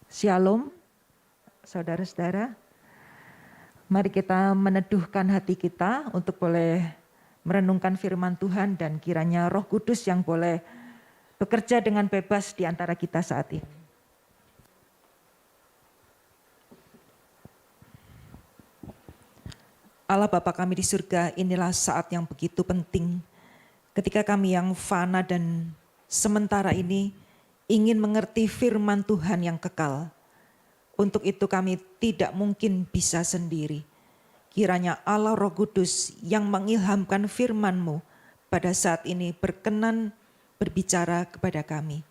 Shalom, saudara-saudara. Mari kita meneduhkan hati kita untuk boleh merenungkan firman Tuhan dan kiranya Roh Kudus yang boleh bekerja dengan bebas di antara kita saat ini. Allah Bapa kami di surga, inilah saat yang begitu penting ketika kami yang fana dan sementara ini ingin mengerti firman Tuhan yang kekal. Untuk itu kami tidak mungkin bisa sendiri. Kiranya Allah Roh Kudus yang mengilhamkan firman-Mu pada saat ini berkenan berbicara kepada kami.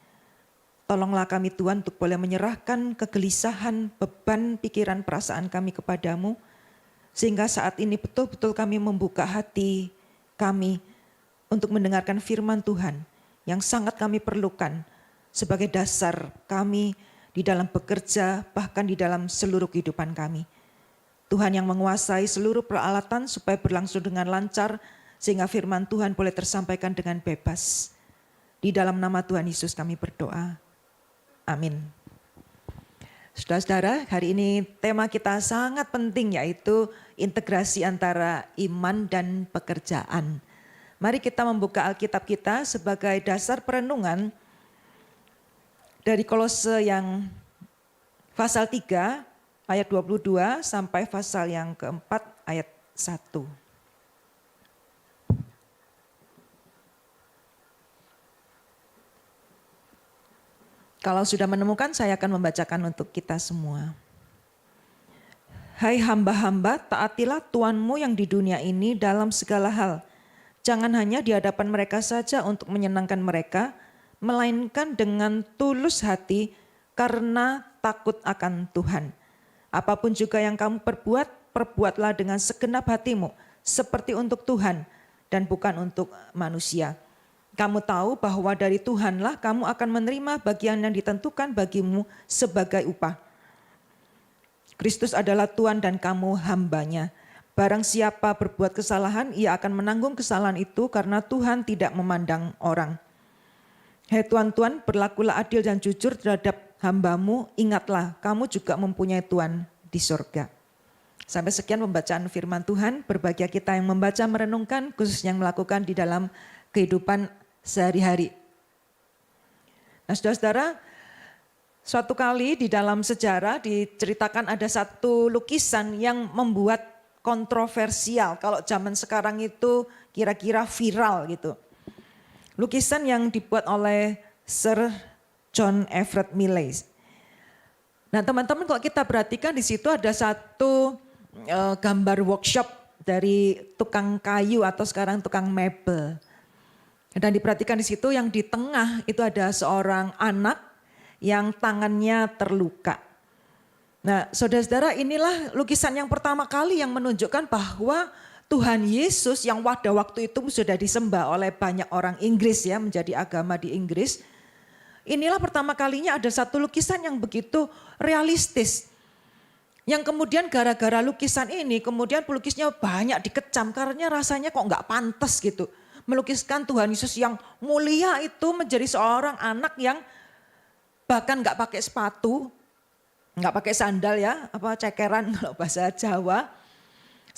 Tolonglah kami Tuhan untuk boleh menyerahkan kegelisahan, beban, pikiran, perasaan kami kepadamu. Sehingga saat ini betul-betul kami membuka hati kami untuk mendengarkan firman Tuhan yang sangat kami perlukan sebagai dasar kami di dalam bekerja, bahkan di dalam seluruh kehidupan kami. Tuhan yang menguasai seluruh peralatan supaya berlangsung dengan lancar, sehingga firman Tuhan boleh tersampaikan dengan bebas. Di dalam nama Tuhan Yesus kami berdoa. Amin. Saudara-saudara, hari ini tema kita sangat penting, yaitu integrasi antara iman dan pekerjaan. Mari kita membuka Alkitab kita sebagai dasar perenungan dari Kolose yang pasal 3 ayat 22 sampai pasal yang keempat ayat 1. Kalau sudah menemukan, saya akan membacakan untuk kita semua. Hai hamba-hamba, taatilah Tuanmu yang di dunia ini dalam segala hal. Jangan hanya di hadapan mereka saja untuk menyenangkan mereka, melainkan dengan tulus hati karena takut akan Tuhan. Apapun juga yang kamu perbuat, perbuatlah dengan segenap hatimu, seperti untuk Tuhan dan bukan untuk manusia. Kamu tahu bahwa dari Tuhanlah kamu akan menerima bagian yang ditentukan bagimu sebagai upah. Kristus adalah Tuhan dan kamu hambanya. Barang siapa berbuat kesalahan, ia akan menanggung kesalahan itu karena Tuhan tidak memandang orang. Hai tuan-tuan, berlakulah adil dan jujur terhadap hambamu, ingatlah kamu juga mempunyai Tuhan di surga. Sampai sekian pembacaan firman Tuhan, berbahagia kita yang membaca, merenungkan, khususnya yang melakukan di dalam kehidupan sehari-hari. Nah saudara-saudara, suatu kali di dalam sejarah diceritakan ada satu lukisan yang membuat kontroversial. Kalau zaman sekarang itu kira-kira viral gitu. Lukisan yang dibuat oleh Sir John Everett Millais. Nah teman-teman, kalau kita perhatikan di situ ada satu gambar workshop dari tukang kayu atau sekarang tukang mebel. Dan diperhatikan di situ yang di tengah itu ada seorang anak yang tangannya terluka. Nah saudara-saudara, inilah lukisan yang pertama kali yang menunjukkan bahwa Tuhan Yesus yang pada waktu itu sudah disembah oleh banyak orang Inggris ya, menjadi agama di Inggris. Inilah pertama kalinya ada satu lukisan yang begitu realistis. Yang kemudian gara-gara lukisan ini kemudian pelukisnya banyak dikecam karena rasanya kok nggak pantas gitu. Melukiskan Tuhan Yesus yang mulia itu menjadi seorang anak yang bahkan nggak pakai sepatu, nggak pakai sandal ya, cekeran kalau bahasa Jawa.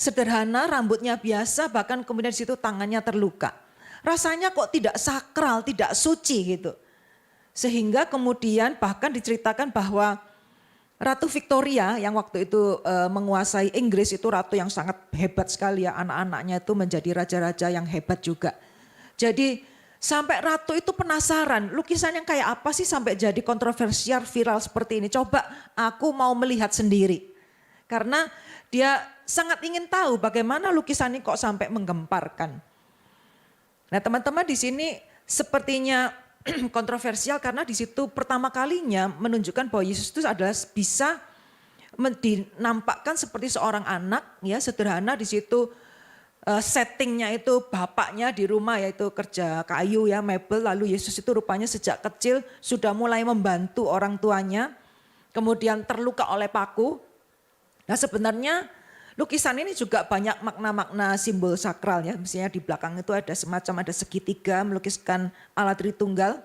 Sederhana, rambutnya biasa, bahkan kemudian di situ tangannya terluka. Rasanya kok tidak sakral, tidak suci gitu. Sehingga kemudian bahkan diceritakan bahwa Ratu Victoria yang waktu itu menguasai Inggris, itu ratu yang sangat hebat sekali ya. Anak-anaknya itu menjadi raja-raja yang hebat juga. Jadi sampai ratu itu penasaran, lukisan yang kayak apa sih sampai jadi kontroversial, viral seperti ini. Coba aku mau melihat sendiri. Karena dia sangat ingin tahu bagaimana lukisan ini kok sampai menggemparkan. Nah teman-teman, di sini sepertinya kontroversial karena di situ pertama kalinya menunjukkan bahwa Yesus itu adalah bisa dinampakkan seperti seorang anak ya, sederhana. Di situ settingnya itu bapaknya di rumah yaitu kerja kayu ya, mebel, lalu Yesus itu rupanya sejak kecil sudah mulai membantu orang tuanya, kemudian terluka oleh paku. Nah sebenarnya lukisan ini juga banyak makna-makna simbol sakral ya. Misalnya di belakang itu ada semacam ada segitiga melukiskan Allah Tritunggal.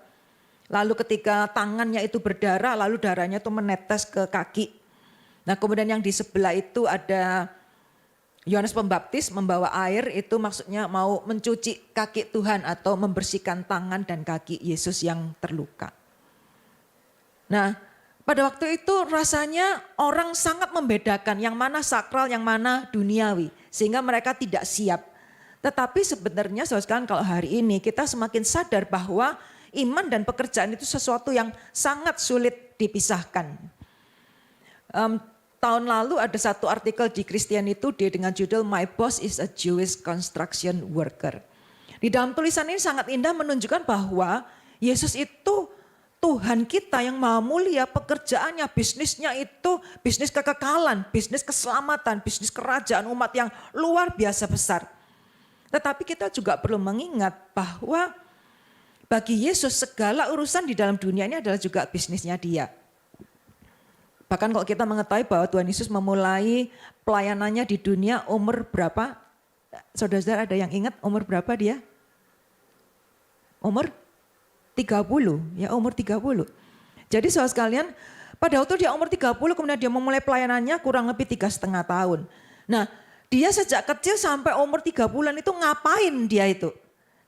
Lalu ketika tangannya itu berdarah, lalu darahnya itu menetes ke kaki. Nah kemudian yang di sebelah itu ada Yohanes Pembaptis membawa air, itu maksudnya mau mencuci kaki Tuhan atau membersihkan tangan dan kaki Yesus yang terluka. Nah pada waktu itu rasanya orang sangat membedakan yang mana sakral, yang mana duniawi. Sehingga mereka tidak siap. Tetapi sebenarnya saudara sekalian kalau hari ini kita semakin sadar bahwa iman dan pekerjaan itu sesuatu yang sangat sulit dipisahkan. Tahun lalu ada satu artikel di Christianity Today dengan judul My Boss is a Jewish Construction Worker. Di dalam tulisan ini sangat indah menunjukkan bahwa Yesus itu Tuhan kita yang maha mulia, pekerjaannya, bisnisnya itu bisnis kekekalan, bisnis keselamatan, bisnis kerajaan umat yang luar biasa besar. Tetapi kita juga perlu mengingat bahwa bagi Yesus segala urusan di dalam dunia ini adalah juga bisnisnya dia. Bahkan kalau kita mengetahui bahwa Tuhan Yesus memulai pelayanannya di dunia umur berapa? Saudara-saudara ada yang ingat umur berapa dia? Umur 30, ya umur 30. Jadi saudara sekalian, pada waktu dia umur 30 kemudian dia memulai pelayanannya kurang lebih 3,5 tahun. Nah dia sejak kecil sampai umur 3 bulan itu ngapain dia itu?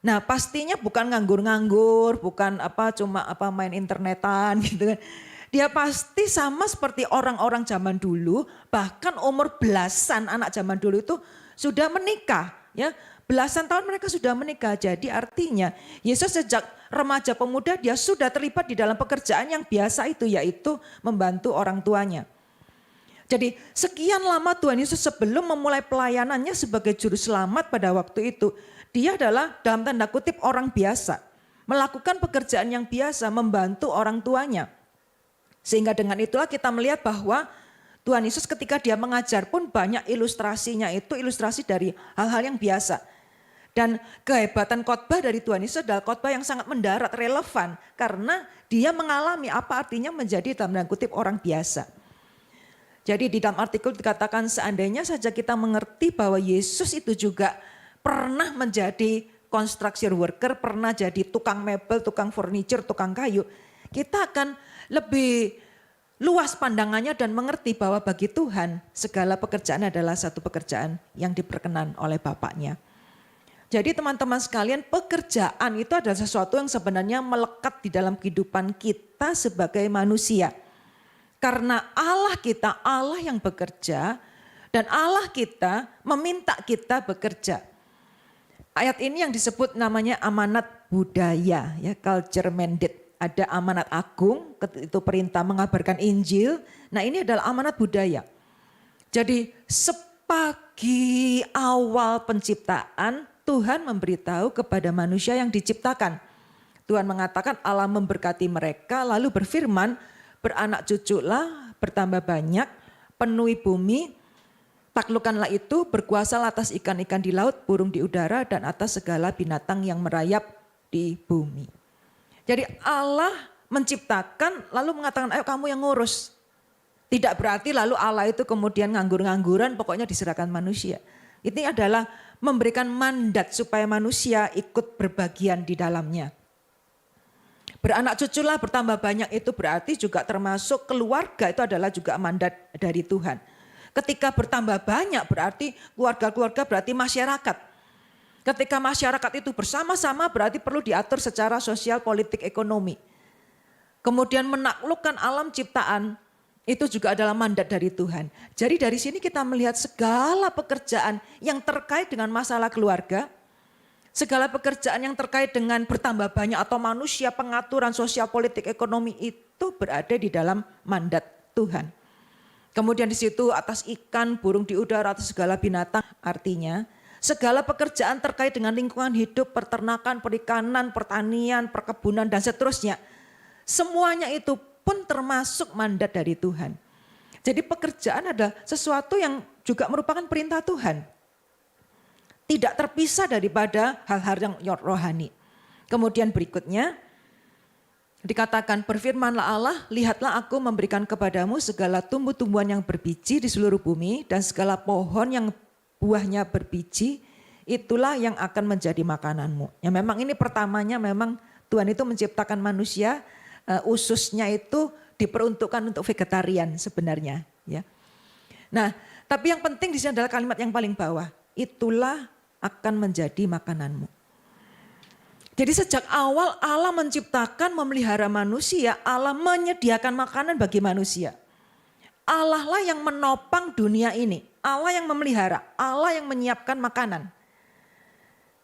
Nah pastinya bukan nganggur-nganggur, bukan cuma main internetan gitu kan. Dia pasti sama seperti orang-orang zaman dulu, bahkan umur belasan anak zaman dulu itu sudah menikah. Ya, belasan tahun mereka sudah menikah. Jadi artinya Yesus sejak remaja pemuda dia sudah terlibat di dalam pekerjaan yang biasa itu, yaitu membantu orang tuanya. Jadi sekian lama Tuhan Yesus sebelum memulai pelayanannya sebagai juru selamat pada waktu itu, dia adalah dalam tanda kutip orang biasa. Melakukan pekerjaan yang biasa, membantu orang tuanya. Sehingga dengan itulah kita melihat bahwa Tuhan Yesus ketika dia mengajar pun banyak ilustrasinya itu ilustrasi dari hal-hal yang biasa. Dan kehebatan khotbah dari Tuhan Yesus adalah khotbah yang sangat mendarat, relevan. Karena dia mengalami apa artinya menjadi dalam tanda kutip orang biasa. Jadi di dalam artikel dikatakan seandainya saja kita mengerti bahwa Yesus itu juga pernah menjadi construction worker, pernah jadi tukang mebel, tukang furniture, tukang kayu. Kita akan lebih luas pandangannya dan mengerti bahwa bagi Tuhan segala pekerjaan adalah satu pekerjaan yang diperkenan oleh Bapaknya. Jadi teman-teman sekalian, pekerjaan itu adalah sesuatu yang sebenarnya melekat di dalam kehidupan kita sebagai manusia. Karena Allah kita, Allah yang bekerja dan Allah kita meminta kita bekerja. Ayat ini yang disebut namanya amanat budaya, ya, culture mandate. Ada amanat agung, itu perintah mengabarkan Injil. Nah ini adalah amanat budaya. Jadi sepagi awal penciptaan, Tuhan memberitahu kepada manusia yang diciptakan. Tuhan mengatakan Allah memberkati mereka, lalu berfirman, beranak cuculah, bertambah banyak, penuhi bumi, taklukkanlah itu, berkuasalah atas ikan-ikan di laut, burung di udara, dan atas segala binatang yang merayap di bumi. Jadi Allah menciptakan lalu mengatakan ayo kamu yang ngurus. Tidak berarti lalu Allah itu kemudian nganggur-ngangguran pokoknya diserahkan manusia. Ini adalah memberikan mandat supaya manusia ikut berbagian di dalamnya. Beranak cuculah bertambah banyak itu berarti juga termasuk keluarga itu adalah juga mandat dari Tuhan. Ketika bertambah banyak berarti keluarga-keluarga berarti masyarakat. Ketika masyarakat itu bersama-sama berarti perlu diatur secara sosial, politik, ekonomi. Kemudian menaklukkan alam ciptaan itu juga adalah mandat dari Tuhan. Jadi dari sini kita melihat segala pekerjaan yang terkait dengan masalah keluarga, segala pekerjaan yang terkait dengan bertambah banyak atau manusia, pengaturan sosial, politik, ekonomi itu berada di dalam mandat Tuhan. Kemudian di situ atas ikan, burung di udara, atas segala binatang, artinya segala pekerjaan terkait dengan lingkungan hidup, peternakan, perikanan, pertanian, perkebunan, dan seterusnya. Semuanya itu pun termasuk mandat dari Tuhan. Jadi pekerjaan adalah sesuatu yang juga merupakan perintah Tuhan. Tidak terpisah daripada hal-hal yang rohani. Kemudian berikutnya dikatakan berfirmanlah Allah, lihatlah aku memberikan kepadamu segala tumbuh-tumbuhan yang berbiji di seluruh bumi dan segala pohon yang buahnya berbiji, itulah yang akan menjadi makananmu. Ya memang ini pertamanya memang Tuhan itu menciptakan manusia, ususnya itu diperuntukkan untuk vegetarian sebenarnya. Ya. Nah, tapi yang penting di sini adalah kalimat yang paling bawah. Itulah akan menjadi makananmu. Jadi sejak awal Allah menciptakan, memelihara manusia, Allah menyediakan makanan bagi manusia. Allah lah yang menopang dunia ini, Allah yang memelihara, Allah yang menyiapkan makanan.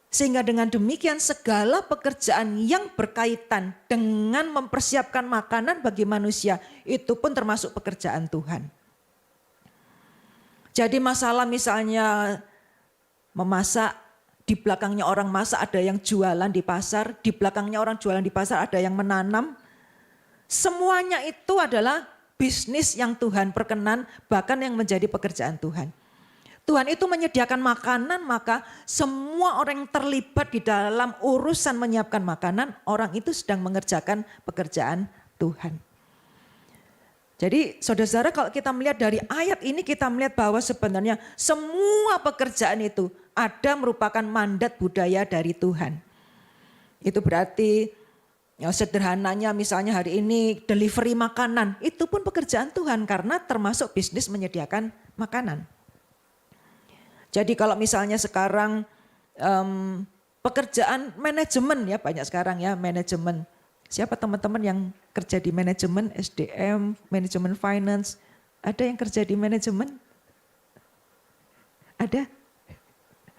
Sehingga dengan demikian segala pekerjaan yang berkaitan dengan mempersiapkan makanan bagi manusia, itu pun termasuk pekerjaan Tuhan. Jadi masalah misalnya memasak, di belakangnya orang masak ada yang jualan di pasar, di belakangnya orang jualan di pasar ada yang menanam. Semuanya itu adalah bisnis yang Tuhan perkenan, bahkan yang menjadi pekerjaan Tuhan. Tuhan itu menyediakan makanan, maka semua orang yang terlibat di dalam urusan menyiapkan makanan, orang itu sedang mengerjakan pekerjaan Tuhan. Jadi saudara-saudara, kalau kita melihat dari ayat ini, kita melihat bahwa sebenarnya semua pekerjaan itu ada merupakan mandat budaya dari Tuhan. Itu berarti ya, sederhananya misalnya hari ini delivery makanan, itu pun pekerjaan Tuhan karena termasuk bisnis menyediakan makanan. Jadi kalau misalnya sekarang pekerjaan manajemen, ya banyak sekarang ya manajemen. Siapa teman-teman yang kerja di manajemen, SDM, manajemen finance, ada yang kerja di manajemen? Ada?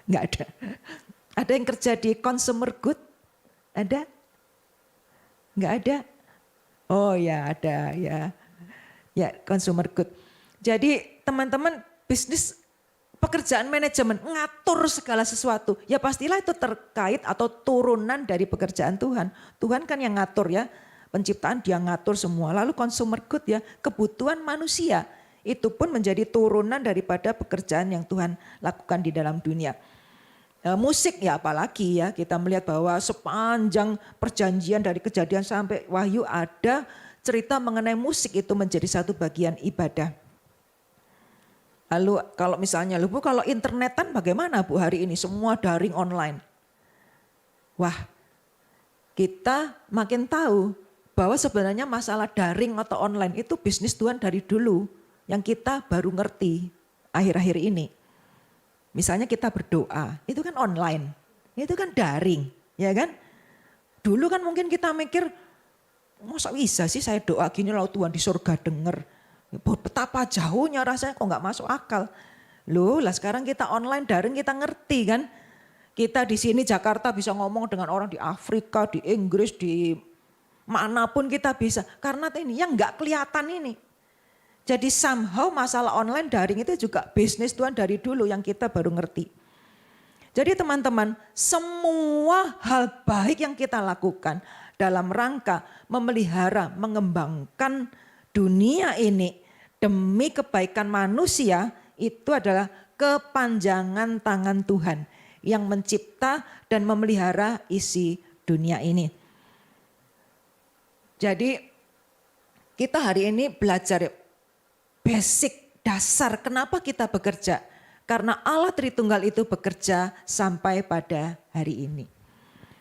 Enggak ada. Ada yang kerja di consumer good? Ada? Enggak ada? Oh ya ada ya. Ya consumer good. Jadi teman-teman bisnis pekerjaan manajemen ngatur segala sesuatu. Ya pastilah itu terkait atau turunan dari pekerjaan Tuhan. Tuhan kan yang ngatur ya. Penciptaan dia ngatur semua. Lalu consumer good ya kebutuhan manusia. Itu pun menjadi turunan daripada pekerjaan yang Tuhan lakukan di dalam dunia. Musik ya apalagi ya, kita melihat bahwa sepanjang perjanjian dari Kejadian sampai Wahyu ada cerita mengenai musik itu menjadi satu bagian ibadah. Lalu kalau misalnya Bu, kalau internetan bagaimana Bu hari ini? Semua daring online. Wah, kita makin tahu bahwa sebenarnya masalah daring atau online itu bisnis Tuhan dari dulu yang kita baru ngerti akhir-akhir ini. Misalnya kita berdoa, itu kan online, itu kan daring, ya kan? Dulu kan mungkin kita mikir, masa bisa sih saya doa gini lalu Tuhan di surga denger. Betapa jauhnya rasanya kok gak masuk akal. Loh lah sekarang kita online daring kita ngerti kan. Kita di sini Jakarta bisa ngomong dengan orang di Afrika, di Inggris, di manapun kita bisa. Karena ini yang gak kelihatan ini. Jadi somehow masalah online daring itu juga bisnis Tuhan dari dulu yang kita baru ngerti. Jadi teman-teman, semua hal baik yang kita lakukan dalam rangka memelihara, mengembangkan dunia ini demi kebaikan manusia itu adalah kepanjangan tangan Tuhan yang mencipta dan memelihara isi dunia ini. Jadi kita hari ini belajar basic dasar kenapa kita bekerja. Karena Allah Tritunggal itu bekerja sampai pada hari ini.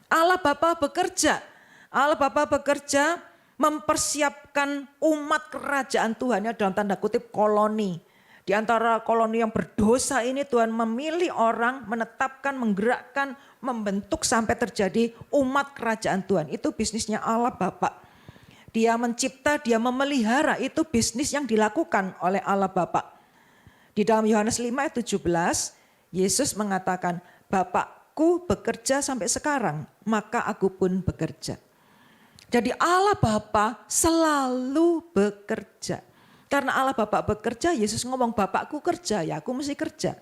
Allah Bapa bekerja. Allah Bapa bekerja mempersiapkan umat kerajaan Tuhan ya dalam tanda kutip koloni. Di antara koloni yang berdosa ini Tuhan memilih orang, menetapkan, menggerakkan, membentuk sampai terjadi umat kerajaan Tuhan. Itu bisnisnya Allah Bapa. Dia mencipta, dia memelihara, itu bisnis yang dilakukan oleh Allah Bapa. Di dalam Yohanes 5 ayat 17, Yesus mengatakan, Bapakku bekerja sampai sekarang, maka aku pun bekerja. Jadi Allah Bapa selalu bekerja. Karena Allah Bapa bekerja, Yesus ngomong Bapakku kerja, ya aku mesti kerja.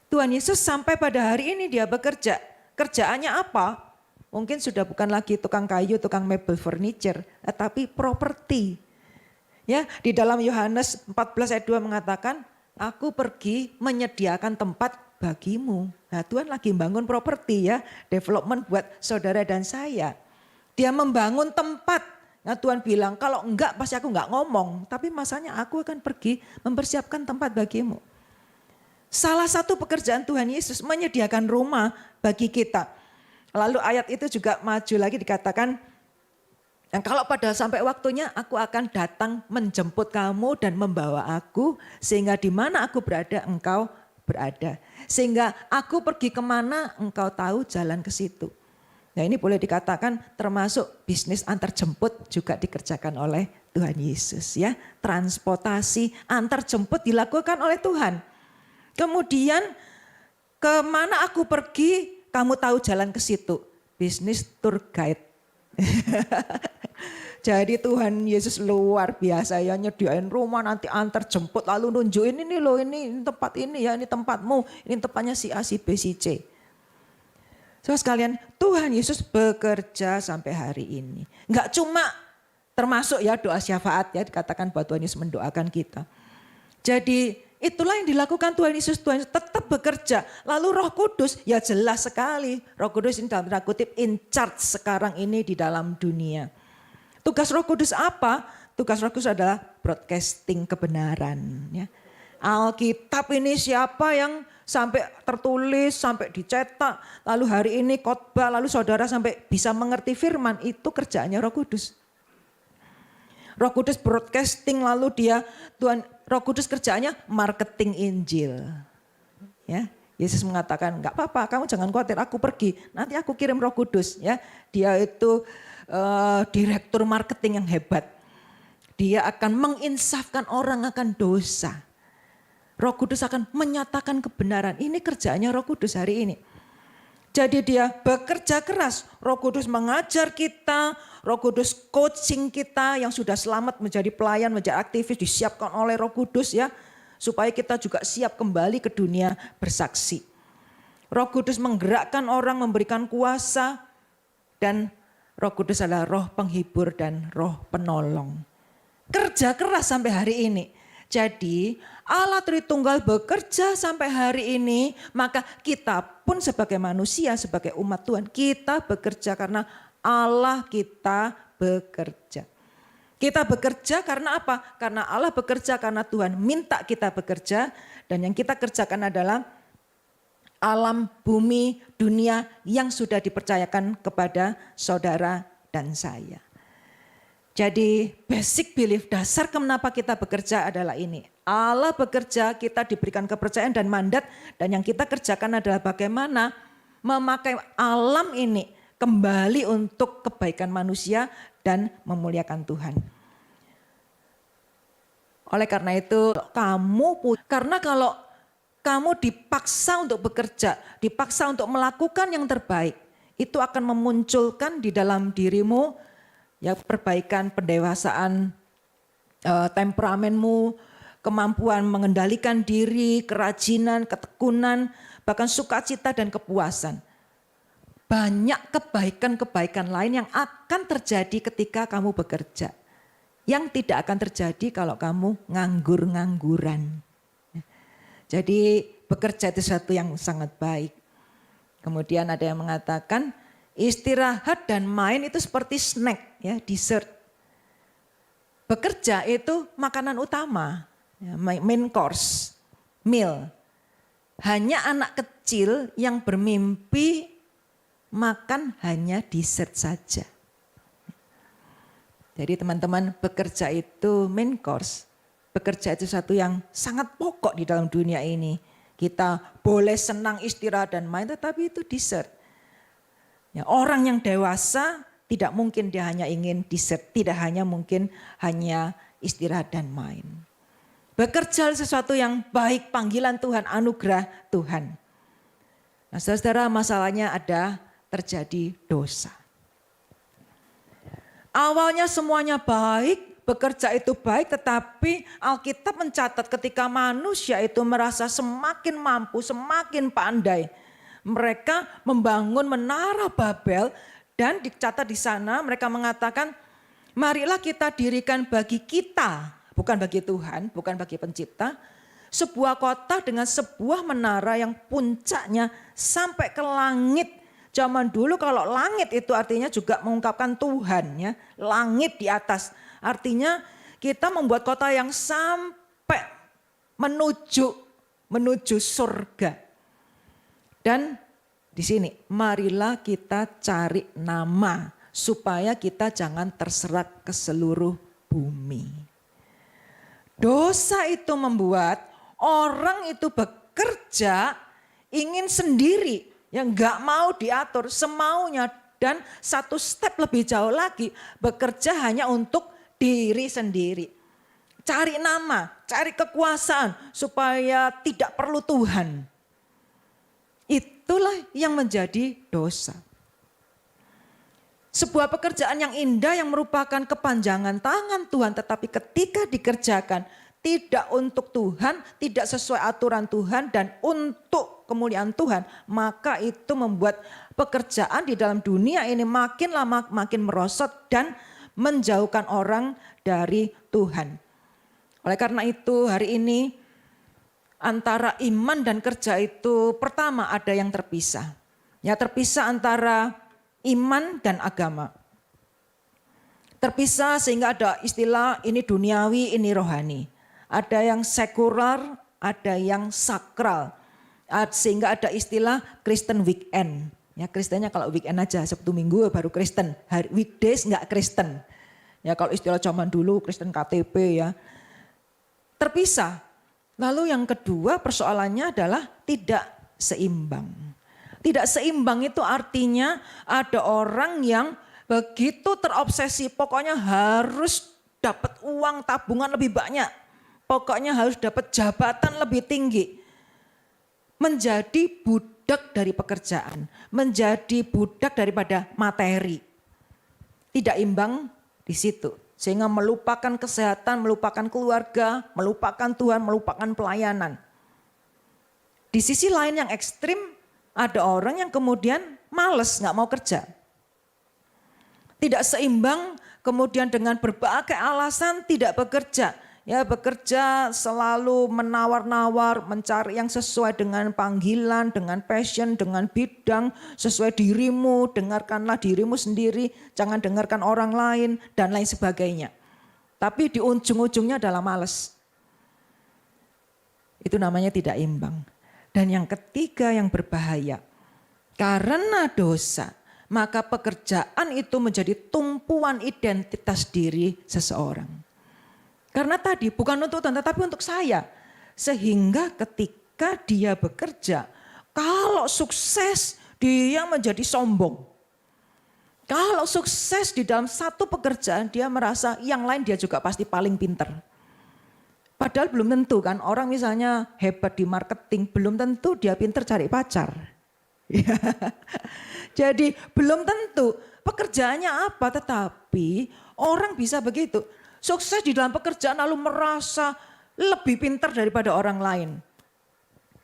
Tuhan Yesus sampai pada hari ini dia bekerja. Kerjaannya apa? Mungkin sudah bukan lagi tukang kayu, tukang mebel furniture, tapi properti. Ya, di dalam Yohanes 14 ayat 2 mengatakan, aku pergi menyediakan tempat bagimu. Nah, Tuhan lagi membangun properti ya, development buat saudara dan saya. Dia membangun tempat. Nah, Tuhan bilang, kalau enggak pasti aku enggak ngomong, tapi masanya aku akan pergi mempersiapkan tempat bagimu. Salah satu pekerjaan Tuhan Yesus menyediakan rumah bagi kita. Lalu ayat itu juga maju lagi dikatakan, dan kalau pada sampai waktunya aku akan datang menjemput kamu dan membawa aku, sehingga di mana aku berada engkau berada. Sehingga aku pergi kemana engkau tahu jalan ke situ. Nah ini boleh dikatakan termasuk bisnis antar jemput juga dikerjakan oleh Tuhan Yesus ya. Transportasi antar jemput dilakukan oleh Tuhan. Kemudian kemana aku pergi kamu tahu jalan ke situ. Bisnis tour guide. Jadi Tuhan Yesus luar biasa ya, nyediain rumah nanti antar jemput lalu nunjukin ini loh, ini tempat ini ya, ini tempatmu, ini tempatnya si A, si B, si C. So sekalian, Tuhan Yesus bekerja sampai hari ini. Enggak cuma termasuk ya doa syafaat ya, dikatakan bahwa Tuhan Yesus mendoakan kita. Jadi itulah yang dilakukan Tuhan Yesus tetap bekerja. Lalu Roh Kudus ya jelas sekali. Roh Kudus ini dalam tanda kutip in charge sekarang ini di dalam dunia. Tugas Roh Kudus apa? Tugas Roh Kudus adalah broadcasting kebenaran. Ya. Alkitab ini siapa yang sampai tertulis, sampai dicetak. Lalu hari ini khotbah, lalu saudara sampai bisa mengerti firman. Itu kerjaannya Roh Kudus. Roh Kudus broadcasting lalu Roh Kudus kerjaannya marketing Injil. Ya, Yesus mengatakan enggak apa-apa, kamu jangan khawatir, aku pergi, nanti aku kirim Roh Kudus ya. Dia itu direktur marketing yang hebat. Dia akan menginsafkan orang akan dosa. Roh Kudus akan menyatakan kebenaran. Ini kerjaannya Roh Kudus hari ini. Jadi dia bekerja keras. Roh Kudus mengajar kita, Roh Kudus coaching kita yang sudah selamat menjadi pelayan, menjadi aktivis disiapkan oleh Roh Kudus ya. Supaya kita juga siap kembali ke dunia bersaksi. Roh Kudus menggerakkan orang, memberikan kuasa, dan Roh Kudus adalah roh penghibur dan roh penolong. Kerja keras sampai hari ini. Jadi Allah Tritunggal bekerja sampai hari ini, maka kita pun sebagai manusia, sebagai umat Tuhan, kita bekerja karena Allah kita bekerja. Kita bekerja karena apa? Karena Allah bekerja, karena Tuhan minta kita bekerja, dan yang kita kerjakan adalah alam, bumi, dunia yang sudah dipercayakan kepada saudara dan saya. Jadi basic belief, dasar kenapa kita bekerja adalah ini. Allah bekerja, kita diberikan kepercayaan dan mandat, dan yang kita kerjakan adalah bagaimana memakai alam ini kembali untuk kebaikan manusia dan memuliakan Tuhan. Oleh karena itu karena kalau kamu dipaksa untuk bekerja, dipaksa untuk melakukan yang terbaik, itu akan memunculkan di dalam dirimu ya perbaikan, pendewasaan, temperamenmu, kemampuan mengendalikan diri, kerajinan, ketekunan, bahkan sukacita dan kepuasan. Banyak kebaikan-kebaikan lain yang akan terjadi ketika kamu bekerja. Yang tidak akan terjadi kalau kamu nganggur-ngangguran. Jadi bekerja itu sesuatu yang sangat baik. Kemudian ada yang mengatakan istirahat dan main itu seperti snack, ya, dessert. Bekerja itu makanan utama, ya, main course, meal. Hanya anak kecil yang bermimpi makan hanya dessert saja. Jadi teman-teman, bekerja itu main course. Bekerja itu sesuatu yang sangat pokok di dalam dunia ini. Kita boleh senang istirahat dan main, tetapi itu dessert. Ya, orang yang dewasa tidak mungkin dia hanya ingin dessert, tidak hanya mungkin hanya istirahat dan main. Bekerja sesuatu yang baik, panggilan Tuhan, anugerah Tuhan. Nah saudara, masalahnya ada terjadi dosa. Awalnya semuanya baik, bekerja itu baik, tetapi Alkitab mencatat ketika manusia itu merasa semakin mampu, semakin pandai, mereka membangun menara Babel, dan dicatat di sana mereka mengatakan, marilah kita dirikan bagi kita, bukan bagi Tuhan, bukan bagi pencipta, sebuah kota dengan sebuah menara yang puncaknya sampai ke langit. Zaman dulu kalau langit itu artinya juga mengungkapkan Tuhan, ya, langit di atas. Artinya kita membuat kota yang sampai menuju surga. Dan di sini, marilah kita cari nama supaya kita jangan terserak ke seluruh bumi. Dosa itu membuat orang itu bekerja ingin sendiri, yang nggak mau diatur semaunya, dan satu step lebih jauh lagi bekerja hanya untuk diri sendiri. Cari nama, cari kekuasaan supaya tidak perlu Tuhan. Itulah yang menjadi dosa. Sebuah pekerjaan yang indah yang merupakan kepanjangan tangan Tuhan, tetapi ketika dikerjakan tidak untuk Tuhan, tidak sesuai aturan Tuhan dan untuk kemuliaan Tuhan, maka itu membuat pekerjaan di dalam dunia ini makin lama makin merosot dan menjauhkan orang dari Tuhan. Oleh karena itu hari ini antara iman dan kerja itu pertama ada yang terpisah. Ya, terpisah antara iman dan agama. Terpisah sehingga ada istilah ini duniawi, ini rohani. Ada yang sekular, ada yang sakral. Sehingga ada istilah Kristen weekend. Ya, Kristennya kalau weekend aja, Sabtu Minggu baru Kristen. Weekdays enggak Kristen. Ya, kalau istilah zaman dulu Kristen KTP ya. Terpisah. Lalu yang kedua persoalannya adalah tidak seimbang. Tidak seimbang itu artinya ada orang yang begitu terobsesi, pokoknya harus dapat uang tabungan lebih banyak. Pokoknya harus dapat jabatan lebih tinggi. Menjadi budak dari pekerjaan, menjadi budak daripada materi. Tidak imbang di situ. Sehingga melupakan kesehatan, melupakan keluarga, melupakan Tuhan, melupakan pelayanan. Di sisi lain yang ekstrim, ada orang yang kemudian males, gak mau kerja. Tidak seimbang, kemudian dengan berbagai alasan tidak bekerja. Ya, bekerja selalu menawar-nawar, mencari yang sesuai dengan panggilan, dengan passion, dengan bidang, sesuai dirimu, dengarkanlah dirimu sendiri, jangan dengarkan orang lain, dan lain sebagainya. Tapi di ujung-ujungnya adalah malas. Itu namanya tidak imbang. Dan yang ketiga yang berbahaya, karena dosa, maka pekerjaan itu menjadi tumpuan identitas diri seseorang. Karena tadi bukan untuk Tuhan tetapi untuk saya. Sehingga ketika dia bekerja, kalau sukses dia menjadi sombong. Kalau sukses di dalam satu pekerjaan dia merasa yang lain dia juga pasti paling pinter. Padahal belum tentu kan, orang misalnya hebat di marketing belum tentu dia pinter cari pacar. Jadi belum tentu pekerjaannya apa, tetapi orang bisa begitu. Sukses di dalam pekerjaan lalu merasa lebih pintar daripada orang lain.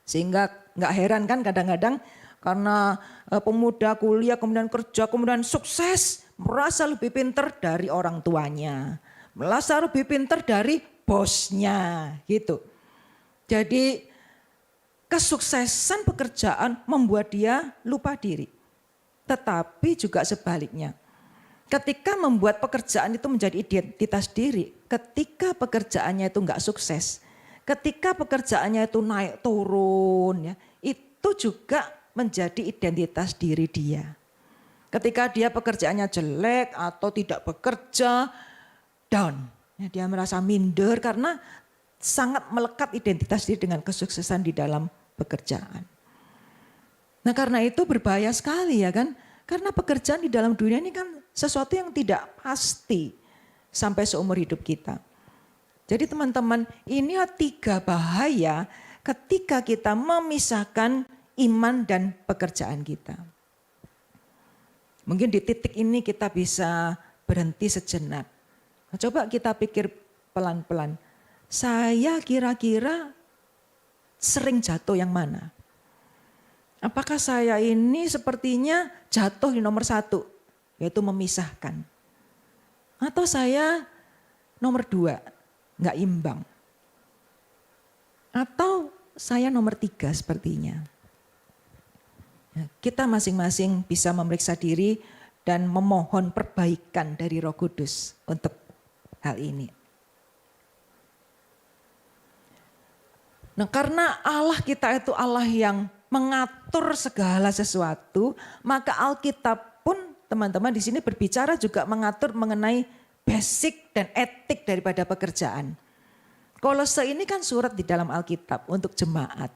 Sehingga gak heran kan kadang-kadang karena pemuda kuliah kemudian kerja kemudian sukses. Merasa lebih pintar dari orang tuanya. Merasa lebih pintar dari bosnya gitu. Jadi kesuksesan pekerjaan membuat dia lupa diri. Tetapi juga sebaliknya. Ketika membuat pekerjaan itu menjadi identitas diri, ketika pekerjaannya itu enggak sukses, ketika pekerjaannya itu naik turun, ya, itu juga menjadi identitas diri dia. Ketika dia pekerjaannya jelek atau tidak bekerja, down, ya, dia merasa minder karena sangat melekat identitas diri dengan kesuksesan di dalam pekerjaan. Nah karena itu berbahaya sekali ya kan, karena pekerjaan di dalam dunia ini kan sesuatu yang tidak pasti sampai seumur hidup kita. Jadi teman-teman, ini 3 bahaya ketika kita memisahkan iman dan pekerjaan kita. Mungkin di titik ini kita bisa berhenti sejenak. Nah, coba kita pikir pelan-pelan. Saya kira-kira sering jatuh yang mana? Apakah saya ini sepertinya jatuh di nomor 1? Yaitu memisahkan. Atau saya nomor 2, gak imbang. Atau saya nomor 3 sepertinya. Kita masing-masing bisa memeriksa diri dan memohon perbaikan dari Roh Kudus untuk hal ini. Nah karena Allah kita itu Allah yang mengatur segala sesuatu, maka Alkitab pun teman-teman di sini berbicara juga mengatur mengenai basic dan etik daripada pekerjaan. Kolose ini kan surat di dalam Alkitab untuk jemaat,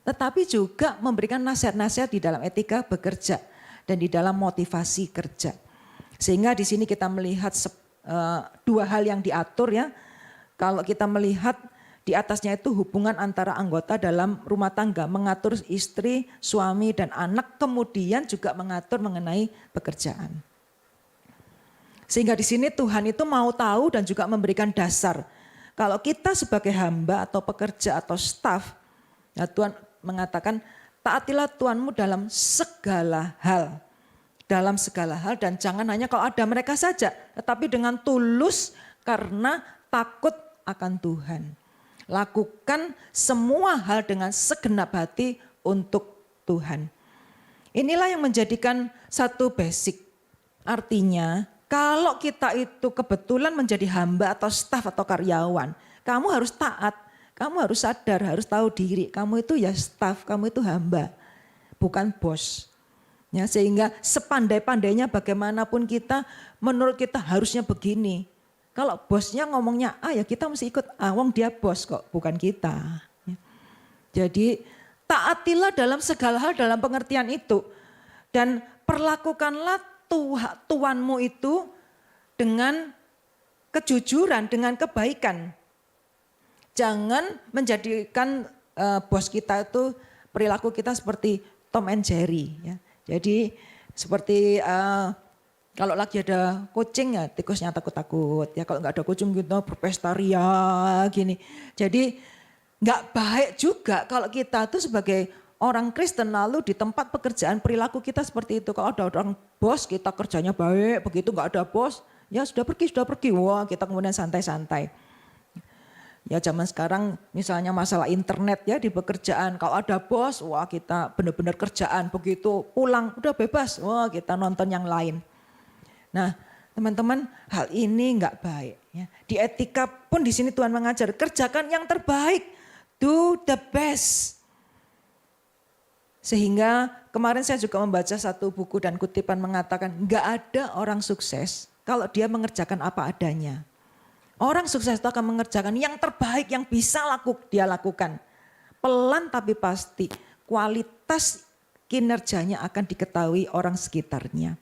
tetapi juga memberikan nasihat-nasihat di dalam etika bekerja dan di dalam motivasi kerja. Sehingga di sini kita melihat dua hal yang diatur ya. Kalau kita melihat di atasnya itu hubungan antara anggota dalam rumah tangga, mengatur istri, suami dan anak, kemudian juga mengatur mengenai pekerjaan. Sehingga di sini Tuhan itu mau tahu dan juga memberikan dasar. Kalau kita sebagai hamba atau pekerja atau staf, ya Tuhan mengatakan taatilah Tuhanmu dalam segala hal. Dalam segala hal dan jangan hanya kalau ada mereka saja, tetapi dengan tulus karena takut akan Tuhan. Lakukan semua hal dengan segenap hati untuk Tuhan. Inilah yang menjadikan satu basic. Artinya kalau kita itu kebetulan menjadi hamba atau staf atau karyawan, kamu harus taat, kamu harus sadar, harus tahu diri. Kamu itu ya staf, kamu itu hamba, bukan bos. Ya, sehingga sepandai-pandainya bagaimanapun kita, menurut kita harusnya begini. Kalau bosnya ngomongnya A ya kita mesti ikut A, wong dia bos kok, bukan kita. Ya. Jadi taatilah dalam segala hal dalam pengertian itu. Dan perlakukanlah Tuhanmu itu dengan kejujuran, dengan kebaikan. Jangan menjadikan bos kita itu perilaku kita seperti Tom and Jerry. Ya. Jadi seperti kalau lagi ada kucing ya tikusnya takut-takut. Ya kalau nggak ada kucing kita berpesta ria gini. Jadi nggak baik juga kalau kita tuh sebagai orang Kristen lalu di tempat pekerjaan perilaku kita seperti itu. Kalau ada orang bos kita kerjanya baik, begitu nggak ada bos ya sudah pergi. Wah kita kemudian santai-santai. Ya zaman sekarang misalnya masalah internet ya di pekerjaan. Kalau ada bos, wah kita benar-benar kerjaan. Begitu pulang udah bebas, wah kita nonton yang lain. Nah teman-teman hal ini nggak baik. Ya. Di etika pun di sini Tuhan mengajar, kerjakan yang terbaik. Do the best. Sehingga kemarin saya juga membaca satu buku dan kutipan mengatakan nggak ada orang sukses kalau dia mengerjakan apa adanya. Orang sukses itu akan mengerjakan yang terbaik yang bisa dia lakukan. Pelan tapi pasti kualitas kinerjanya akan diketahui orang sekitarnya.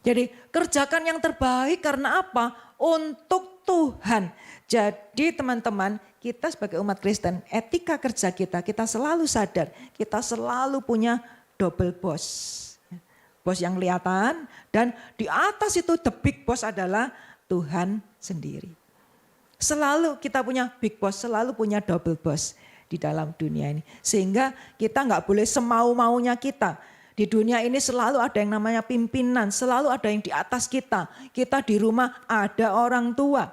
Jadi kerjakan yang terbaik karena apa? Untuk Tuhan. Jadi teman-teman kita sebagai umat Kristen etika kerja kita selalu sadar. Kita selalu punya double boss. Bos yang kelihatan dan di atas itu the big boss adalah Tuhan sendiri. Selalu kita punya big boss, selalu punya double boss di dalam dunia ini. Sehingga kita nggak boleh semau-maunya kita. Di dunia ini selalu ada yang namanya pimpinan, selalu ada yang di atas kita. Kita di rumah ada orang tua.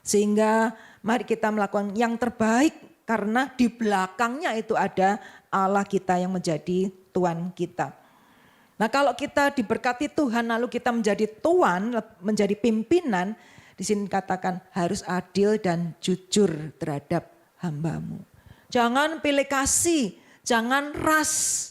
Sehingga mari kita melakukan yang terbaik karena di belakangnya itu ada Allah kita yang menjadi Tuhan kita. Nah kalau kita diberkati Tuhan lalu kita menjadi tuan, menjadi pimpinan, di sini katakan harus adil dan jujur terhadap hambamu. Jangan pilih kasih, jangan ras.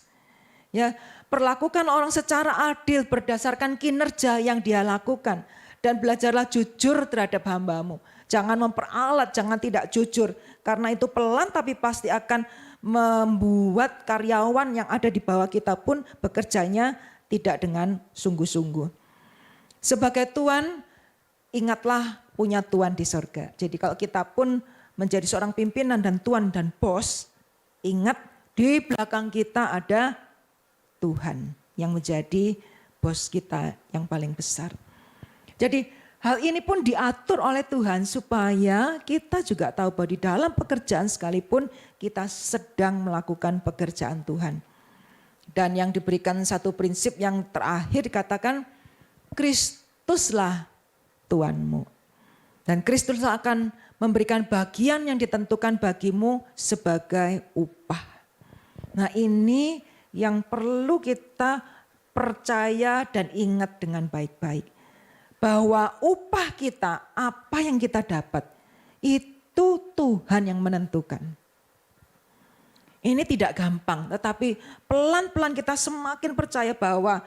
Ya, perlakukan orang secara adil berdasarkan kinerja yang dia lakukan. Dan belajarlah jujur terhadap hambamu. Jangan memperalat, jangan tidak jujur. Karena itu pelan tapi pasti akan membuat karyawan yang ada di bawah kita pun bekerjanya tidak dengan sungguh-sungguh. Sebagai tuan, ingatlah punya tuan di surga. Jadi kalau kita pun menjadi seorang pimpinan dan tuan dan bos, ingat di belakang kita ada Tuhan yang menjadi bos kita yang paling besar. Jadi hal ini pun diatur oleh Tuhan supaya kita juga tahu bahwa di dalam pekerjaan sekalipun kita sedang melakukan pekerjaan Tuhan. Dan yang diberikan satu prinsip yang terakhir dikatakan Kristuslah Tuanmu. Dan Kristus akan memberikan bagian yang ditentukan bagimu sebagai upah. Nah ini yang perlu kita percaya dan ingat dengan baik-baik. Bahwa upah kita, apa yang kita dapat, itu Tuhan yang menentukan. Ini tidak gampang, tetapi pelan-pelan kita semakin percaya bahwa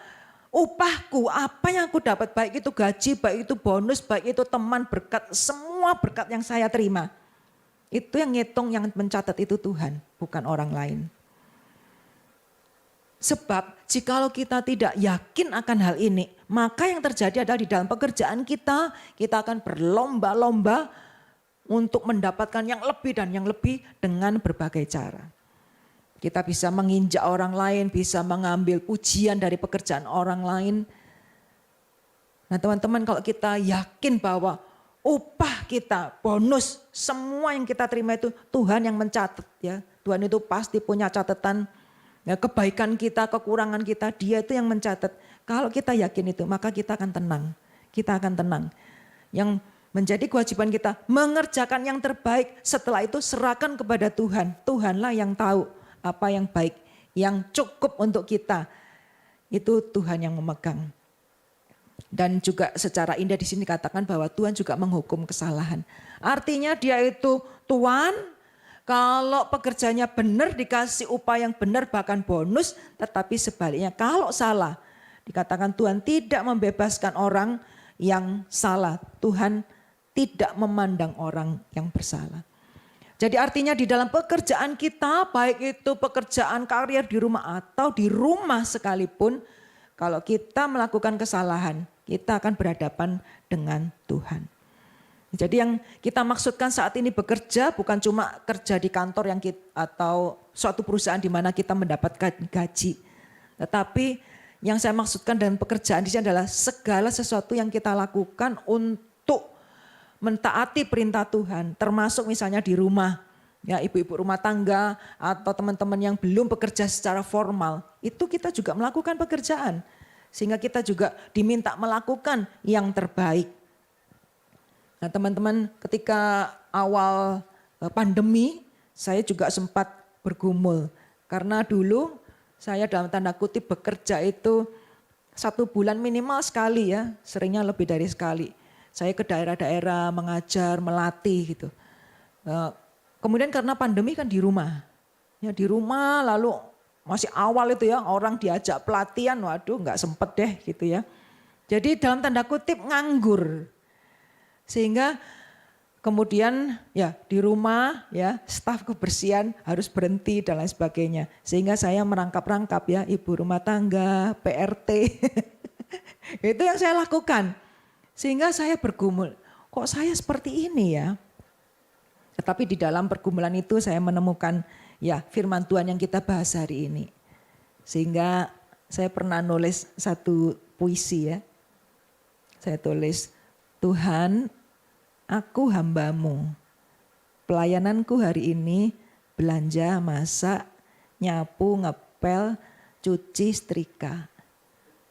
upahku, apa yang aku dapat, baik itu gaji, baik itu bonus, baik itu teman, berkat, semua berkat yang saya terima. Itu yang ngitung, yang mencatat itu Tuhan, bukan orang lain. Sebab jikalau kita tidak yakin akan hal ini, maka yang terjadi adalah di dalam pekerjaan kita akan berlomba-lomba untuk mendapatkan yang lebih dan yang lebih dengan berbagai cara. Kita bisa menginjak orang lain, bisa mengambil pujian dari pekerjaan orang lain. Nah teman-teman, kalau kita yakin bahwa upah kita, bonus, semua yang kita terima itu Tuhan yang mencatat ya. Tuhan itu pasti punya catatan ya, kebaikan kita, kekurangan kita, Dia itu yang mencatat. Kalau kita yakin itu, maka kita akan tenang. Kita akan tenang. Yang menjadi kewajiban kita mengerjakan yang terbaik, setelah itu serahkan kepada Tuhan. Tuhanlah yang tahu apa yang baik, yang cukup untuk kita, itu Tuhan yang memegang. Dan juga secara indah di sini katakan bahwa Tuhan juga menghukum kesalahan. Artinya Dia itu Tuhan, kalau pekerjaannya benar dikasih upah yang benar bahkan bonus, tetapi sebaliknya kalau salah dikatakan Tuhan tidak membebaskan orang yang salah. Tuhan tidak memandang orang yang bersalah. Jadi artinya di dalam pekerjaan kita, baik itu pekerjaan karier di rumah atau di rumah sekalipun, kalau kita melakukan kesalahan, kita akan berhadapan dengan Tuhan. Jadi yang kita maksudkan saat ini bekerja bukan cuma kerja di kantor yang kita, atau suatu perusahaan di mana kita mendapatkan gaji. Tetapi yang saya maksudkan dengan pekerjaan di sini adalah segala sesuatu yang kita lakukan untuk mentaati perintah Tuhan, termasuk misalnya di rumah, ya ibu-ibu rumah tangga atau teman-teman yang belum bekerja secara formal, itu kita juga melakukan pekerjaan, sehingga kita juga diminta melakukan yang terbaik. Nah teman-teman, ketika awal pandemi, saya juga sempat bergumul, karena dulu saya dalam tanda kutip bekerja itu 1 bulan minimal sekali ya, seringnya lebih dari sekali. Saya ke daerah-daerah mengajar, melatih gitu. Kemudian karena pandemi kan di rumah. Ya di rumah lalu masih awal itu ya orang diajak pelatihan, waduh nggak sempet deh gitu ya. Jadi dalam tanda kutip nganggur. Sehingga kemudian ya di rumah ya staf kebersihan harus berhenti dan lain sebagainya. Sehingga saya merangkap-rangkap ya ibu rumah tangga, PRT. Itu yang saya lakukan. Sehingga saya bergumul, kok saya seperti ini ya. Tetapi di dalam pergumulan itu saya menemukan ya firman Tuhan yang kita bahas hari ini. Sehingga saya pernah nulis satu puisi ya. Saya tulis, Tuhan aku hamba-Mu. Pelayananku hari ini belanja, masak, nyapu, ngepel, cuci, setrika.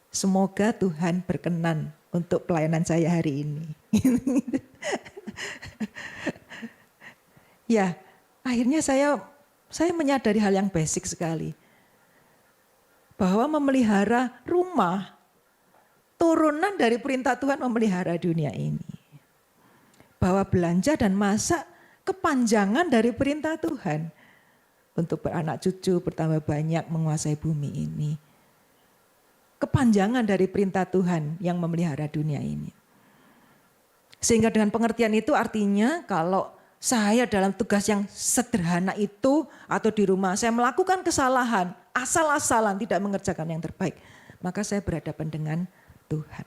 Semoga Tuhan berkenan untuk pelayanan saya hari ini. Ya, akhirnya saya menyadari hal yang basic sekali. Bahwa memelihara rumah, turunan dari perintah Tuhan memelihara dunia ini. Bahwa belanja dan masak kepanjangan dari perintah Tuhan. Untuk beranak cucu, bertambah banyak, menguasai bumi ini. Kepanjangan dari perintah Tuhan yang memelihara dunia ini. Sehingga dengan pengertian itu artinya kalau saya dalam tugas yang sederhana itu atau di rumah saya melakukan kesalahan, asal-asalan tidak mengerjakan yang terbaik, maka saya berhadapan dengan Tuhan.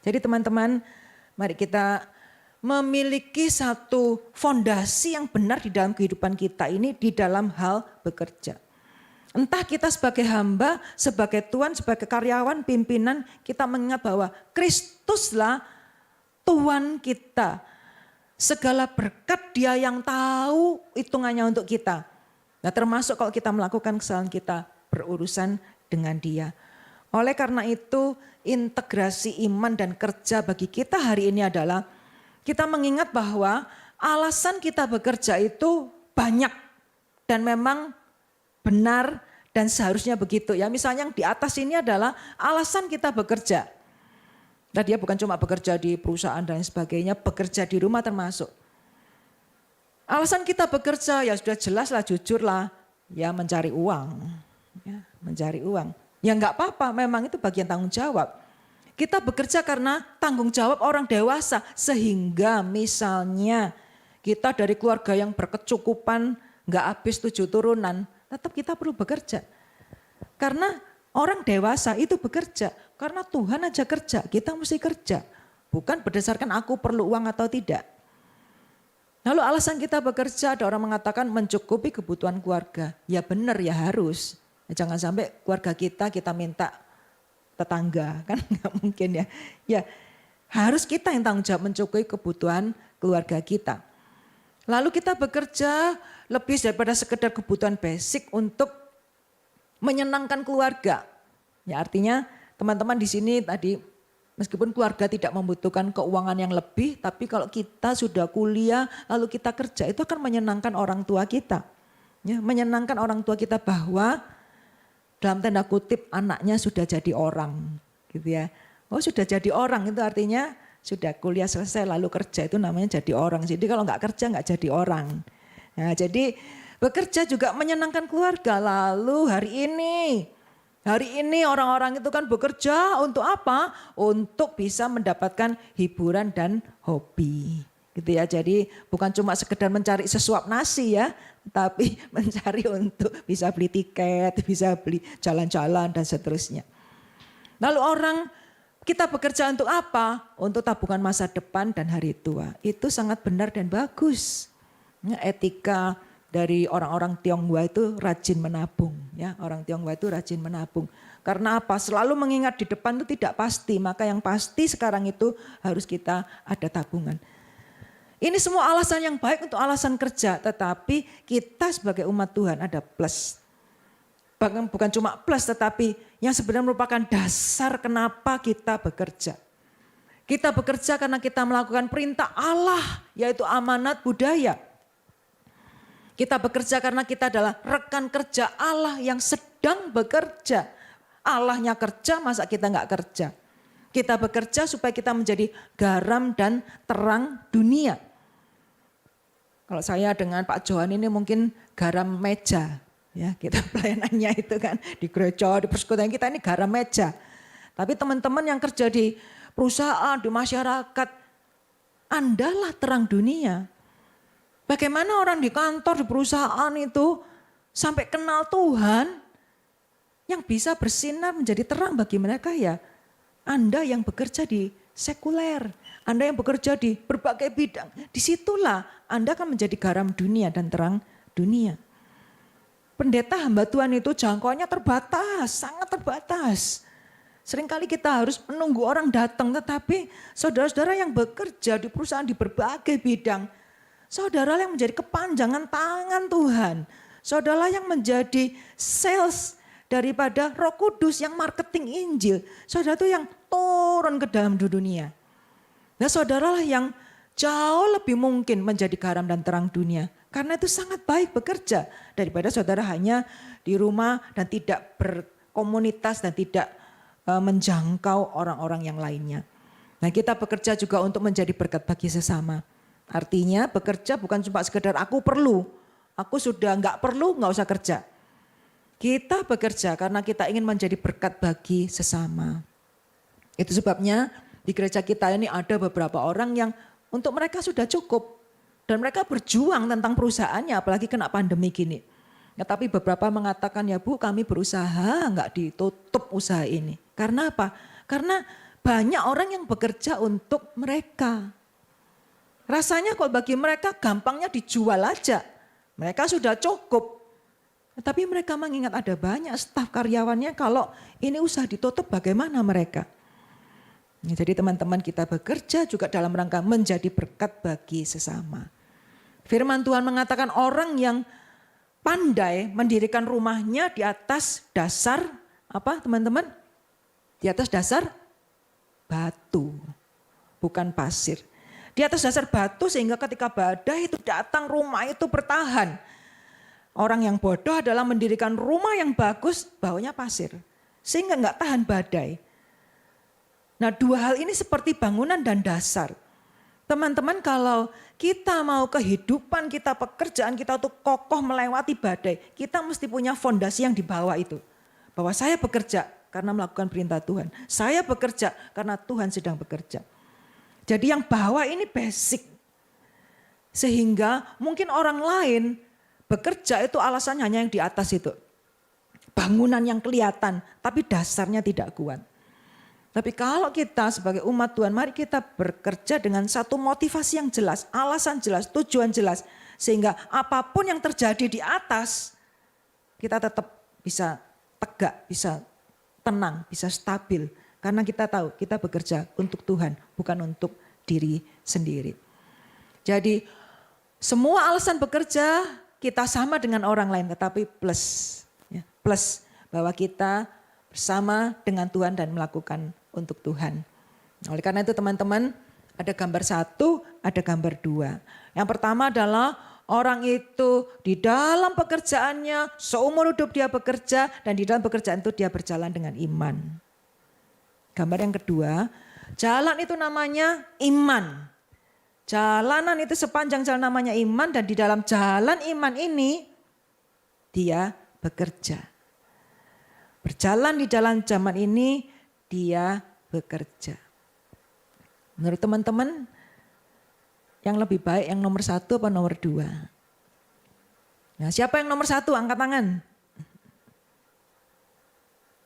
Jadi teman-teman, mari kita memiliki satu fondasi yang benar di dalam kehidupan kita ini di dalam hal bekerja. Entah kita sebagai hamba, sebagai tuan, sebagai karyawan, pimpinan, kita mengingat bahwa Kristuslah Tuhan kita. Segala berkat Dia yang tahu hitungannya untuk kita. Nah termasuk kalau kita melakukan kesalahan kita berurusan dengan Dia. Oleh karena itu integrasi iman dan kerja bagi kita hari ini adalah kita mengingat bahwa alasan kita bekerja itu banyak dan memang benar dan seharusnya begitu ya. Misalnya yang di atas ini adalah alasan kita bekerja. Nah dia bukan cuma bekerja di perusahaan dan sebagainya, bekerja di rumah termasuk. Alasan kita bekerja ya sudah jelas lah, jujur lah, ya mencari uang. Ya, mencari uang. Ya enggak apa-apa, memang itu bagian tanggung jawab. Kita bekerja karena tanggung jawab orang dewasa. Sehingga misalnya kita dari keluarga yang berkecukupan, enggak habis 7 turunan, tetap kita perlu bekerja. Karena orang dewasa itu bekerja. Karena Tuhan aja kerja, kita mesti kerja. Bukan berdasarkan aku perlu uang atau tidak. Lalu alasan kita bekerja, ada orang mengatakan mencukupi kebutuhan keluarga. Ya benar, ya harus. Jangan sampai keluarga kita minta tetangga, kan nggak mungkin ya. Ya harus kita yang tanggung jawab mencukupi kebutuhan keluarga kita. Lalu kita bekerja lebih daripada sekedar kebutuhan basic untuk menyenangkan keluarga. Ya artinya teman-teman di sini tadi, meskipun keluarga tidak membutuhkan keuangan yang lebih, tapi kalau kita sudah kuliah lalu kita kerja, itu akan menyenangkan orang tua kita. Ya, menyenangkan orang tua kita bahwa dalam tanda kutip anaknya sudah jadi orang, gitu ya. Oh sudah jadi orang itu artinya sudah kuliah selesai lalu kerja, itu namanya jadi orang. Jadi kalau nggak kerja nggak jadi orang. Nah, jadi bekerja juga menyenangkan keluarga. Lalu Hari ini orang-orang itu kan bekerja untuk apa? Untuk bisa mendapatkan hiburan dan hobi. Gitu ya. Jadi bukan cuma sekedar mencari sesuap nasi ya, tapi mencari untuk bisa beli tiket, bisa beli jalan-jalan dan seterusnya. Lalu kita bekerja untuk apa? Untuk tabungan masa depan dan hari tua. Itu sangat benar dan bagus. Etika dari orang-orang Tionghoa itu rajin menabung. Ya, orang Tionghoa itu rajin menabung. Karena apa? Selalu mengingat di depan itu tidak pasti. Maka yang pasti sekarang itu harus kita ada tabungan. Ini semua alasan yang baik untuk alasan kerja. Tetapi kita sebagai umat Tuhan ada plus. Bahkan bukan cuma plus, tetapi yang sebenarnya merupakan dasar kenapa kita bekerja. Kita bekerja karena kita melakukan perintah Allah, yaitu amanat budaya. Kita bekerja karena kita adalah rekan kerja Allah yang sedang bekerja. Allahnya kerja, masa kita nggak kerja? Kita bekerja supaya kita menjadi garam dan terang dunia. Kalau saya dengan Pak Johan ini mungkin garam meja. Ya, kita pelayanannya itu kan di gereja, di persekutuan kita ini garam meja. Tapi teman-teman yang kerja di perusahaan, di masyarakat, Andalah terang dunia. Bagaimana orang di kantor, di perusahaan itu sampai kenal Tuhan yang bisa bersinar menjadi terang bagi mereka ya. Anda yang bekerja di sekuler, Anda yang bekerja di berbagai bidang. Disitulah Anda akan menjadi garam dunia dan terang dunia. Pendeta hamba Tuhan itu jangkauannya terbatas, sangat terbatas. Seringkali kita harus menunggu orang datang, tetapi saudara-saudara yang bekerja di perusahaan di berbagai bidang, saudara yang menjadi kepanjangan tangan Tuhan. Saudara yang menjadi sales daripada Roh Kudus yang marketing Injil. Saudara itu yang turun ke dalam dunia. Nah saudaralah yang jauh lebih mungkin menjadi garam dan terang dunia. Karena itu sangat baik bekerja daripada saudara hanya di rumah dan tidak berkomunitas dan tidak menjangkau orang-orang yang lainnya. Nah kita bekerja juga untuk menjadi berkat bagi sesama. Artinya bekerja bukan cuma sekedar aku perlu, aku sudah enggak perlu, enggak usah kerja. Kita bekerja karena kita ingin menjadi berkat bagi sesama. Itu sebabnya di gereja kita ini ada beberapa orang yang untuk mereka sudah cukup. Dan mereka berjuang tentang perusahaannya apalagi kena pandemi gini. Ya, tapi beberapa mengatakan ya Bu kami berusaha enggak ditutup usaha ini. Karena apa? Karena banyak orang yang bekerja untuk mereka. Rasanya kalau bagi mereka gampangnya dijual aja. Mereka sudah cukup. Tapi mereka mengingat ada banyak staf karyawannya kalau ini usaha ditutup bagaimana mereka. Ya, jadi teman-teman kita bekerja juga dalam rangka menjadi berkat bagi sesama. Firman Tuhan mengatakan orang yang pandai mendirikan rumahnya di atas dasar apa teman-teman? Di atas dasar batu, bukan pasir. Di atas dasar batu sehingga ketika badai itu datang rumah itu bertahan. Orang yang bodoh adalah mendirikan rumah yang bagus bawahnya pasir. Sehingga enggak tahan badai. Nah 2 hal ini seperti bangunan dan dasar. Teman-teman, kalau kita mau kehidupan kita, pekerjaan kita tuh kokoh melewati badai, kita mesti punya fondasi yang di bawah itu. Bahwa saya bekerja karena melakukan perintah Tuhan. Saya bekerja karena Tuhan sedang bekerja. Jadi yang bawah ini basic. Sehingga mungkin orang lain bekerja itu alasannya hanya yang di atas itu. Bangunan yang kelihatan, tapi dasarnya tidak kuat. Tapi kalau kita sebagai umat Tuhan, mari kita bekerja dengan satu motivasi yang jelas, alasan jelas, tujuan jelas. Sehingga apapun yang terjadi di atas, kita tetap bisa tegak, bisa tenang, bisa stabil. Karena kita tahu kita bekerja untuk Tuhan, bukan untuk diri sendiri. Jadi semua alasan bekerja kita sama dengan orang lain, tetapi plus. Ya, plus bahwa kita bersama dengan Tuhan dan melakukan untuk Tuhan. Oleh karena itu teman-teman, ada gambar 1, ada gambar 2. Yang pertama adalah orang itu di dalam pekerjaannya, seumur hidup dia bekerja, dan di dalam pekerjaan itu dia berjalan dengan iman. Gambar yang kedua, jalan itu namanya iman. Jalanan itu sepanjang jalan namanya iman, dan di dalam jalan iman ini dia bekerja. Berjalan di dalam zaman ini dia bekerja. Menurut teman-teman, yang lebih baik yang nomor 1 apa nomor 2? Nah, siapa yang nomor 1? Angkat tangan.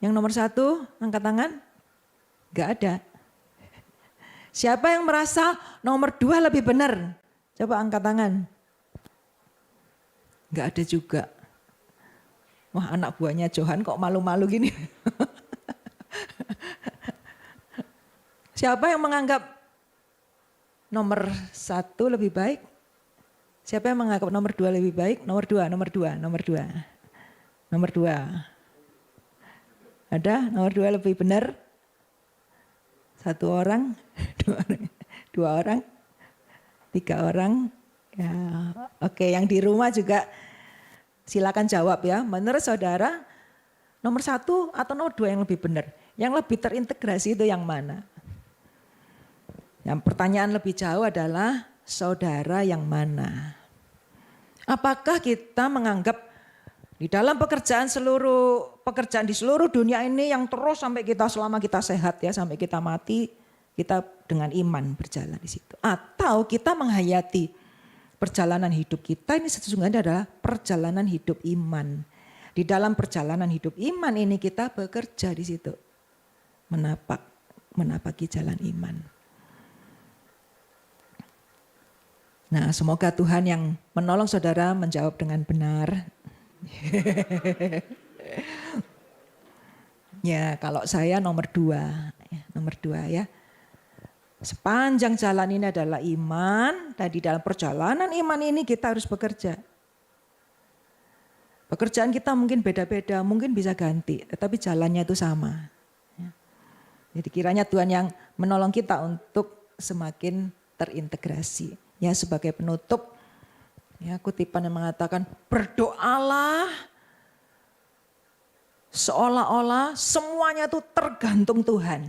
Yang nomor 1 angkat tangan? Gak ada. Siapa yang merasa nomor 2 lebih benar? Coba angkat tangan. Gak ada juga. Wah, anak buahnya Johan kok malu-malu gini. Siapa yang menganggap nomor 1 lebih baik? Siapa yang menganggap nomor 2 lebih baik? Nomor 2. Ada nomor 2 lebih benar? 1 orang, 2 orang, 3 orang. Ya, oke, yang di rumah juga silakan jawab ya. Menurut saudara, nomor 1 atau nomor 2 yang lebih benar? Yang lebih terintegrasi itu yang mana? Yang pertanyaan lebih jauh adalah saudara yang mana? Apakah kita menganggap di dalam pekerjaan di seluruh dunia ini yang terus sampai kita selama kita sehat ya, sampai kita mati, kita dengan iman berjalan di situ. Atau kita menghayati perjalanan hidup kita ini sesungguhnya adalah perjalanan hidup iman. Di dalam perjalanan hidup iman ini kita bekerja di situ. Menapaki jalan iman. Nah, semoga Tuhan yang menolong saudara menjawab dengan benar. Ya, kalau saya nomor 2 ya. Sepanjang jalan ini adalah iman, dan di dalam perjalanan iman ini kita harus bekerja. Pekerjaan kita mungkin beda-beda, mungkin bisa ganti, tetapi jalannya itu sama. Jadi kiranya Tuhan yang menolong kita untuk semakin terintegrasi. Ya, sebagai penutup, ya, kutipan yang mengatakan berdoalah seolah-olah semuanya itu tergantung Tuhan.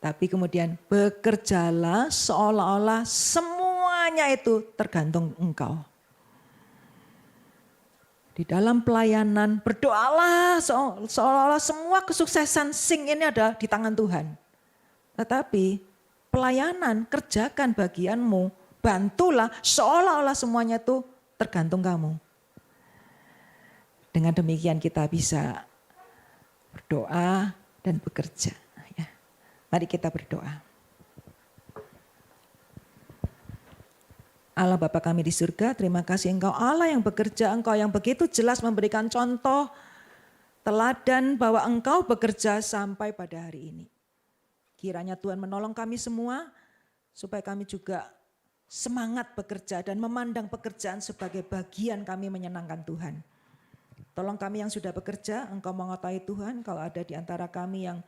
Tapi kemudian bekerjalah seolah-olah semuanya itu tergantung engkau. Di dalam pelayanan berdoalah seolah-olah semua kesuksesan ini ada di tangan Tuhan. Tetapi pelayanan, kerjakan bagianmu, bantulah seolah-olah semuanya itu tergantung kamu. Dengan demikian kita bisa berdoa dan bekerja. Ya. Mari kita berdoa. Allah Bapa kami di surga, terima kasih Engkau Allah yang bekerja, Engkau yang begitu jelas memberikan contoh, teladan bahwa Engkau bekerja sampai pada hari ini. Kiranya Tuhan menolong kami semua supaya kami juga semangat bekerja dan memandang pekerjaan sebagai bagian kami menyenangkan Tuhan. Tolong kami yang sudah bekerja, Engkau mengetahui Tuhan kalau ada di antara kami yang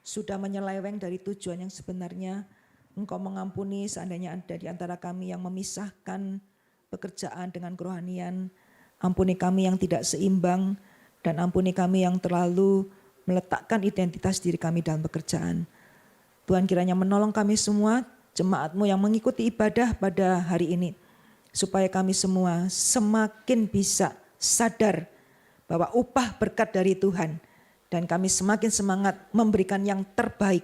sudah menyeleweng dari tujuan yang sebenarnya, Engkau mengampuni seandainya ada di antara kami yang memisahkan pekerjaan dengan kerohanian. Ampuni kami yang tidak seimbang dan ampuni kami yang terlalu meletakkan identitas diri kami dalam pekerjaan. Tuhan kiranya menolong kami semua jemaat-Mu yang mengikuti ibadah pada hari ini. Supaya kami semua semakin bisa sadar bahwa upah berkat dari Tuhan. Dan kami semakin semangat memberikan yang terbaik.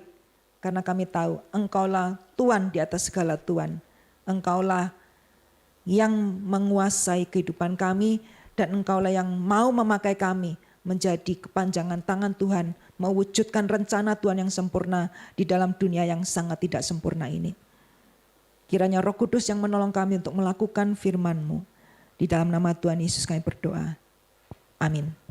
Karena kami tahu Engkaulah Tuhan di atas segala Tuhan. Engkaulah yang menguasai kehidupan kami. Dan Engkaulah yang mau memakai kami menjadi kepanjangan tangan Tuhan. Mewujudkan rencana Tuhan yang sempurna di dalam dunia yang sangat tidak sempurna ini. Kiranya Roh Kudus yang menolong kami untuk melakukan firman-Mu. Di dalam nama Tuhan Yesus kami berdoa. Amin.